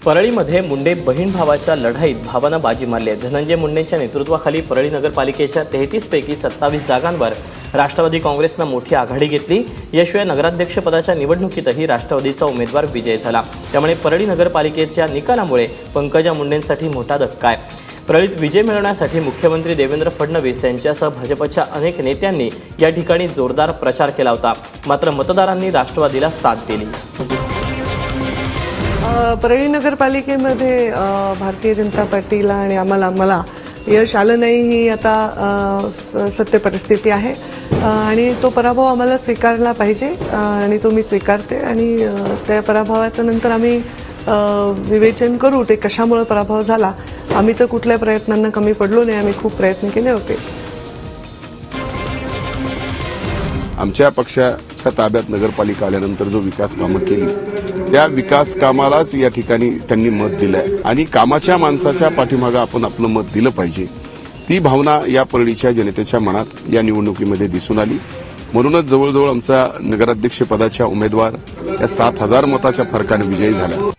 परळीमध्ये मुंडे बहीण भावाच्या लढाईत भावानं बाजी मारली आहे। धनंजय मुंडेंच्या नेतृत्वाखाली परळी नगरपालिकेच्या 33 पैकी 27 जागांवर राष्ट्रवादी काँग्रेसनं मोठी आघाडी घेतली। याशिवाय नगराध्यक्षपदाच्या निवडणुकीतही राष्ट्रवादीचा उमेदवार विजयी झाला। त्यामुळे परळी नगरपालिकेच्या निकालामुळे पंकजा मुंडेंसाठी मोठा धक्का आहे। परळीत विजय मिळवण्यासाठी मुख्यमंत्री देवेंद्र फडणवीस यांच्यासह भाजपच्या अनेक नेत्यांनी या ठिकाणी जोरदार प्रचार केला होता। मात्र मतदारांनी राष्ट्रवादीला साथ दिली। परळी नगरपालिकेमध्ये भारतीय जनता पार्टीला आणि आम्हाला यश आलं नाही ही आता सत्य परिस्थिती आहे आणि तो पराभव आम्हाला स्वीकारला पाहिजे आणि तो मी स्वीकारते आणि त्या पराभवाच्या नंतर आम्ही विवेचन करू ते कशामुळे पराभव झाला। आम्ही तर कुठल्या प्रयत्नांना कमी पडलो नाही, आम्ही खूप प्रयत्न केले होते। आमच्या पक्षाच्या ताब्यात नगरपालिका आल्यानंतर जो विकास कामं केली त्या विकास कामालाच या ठिकाणी त्यांनी मत दिलंय आणि कामाच्या माणसाच्या पाठीमागे आपण आपलं मत दिलं पाहिजे ती भावना या परळीच्या जनतेच्या मनात या निवडणुकीमध्ये दिसून आली। म्हणूनच जवळजवळ आमचा नगराध्यक्षपदाच्या उमेदवार या 7,000 मताच्या फरकाने विजयी झाला।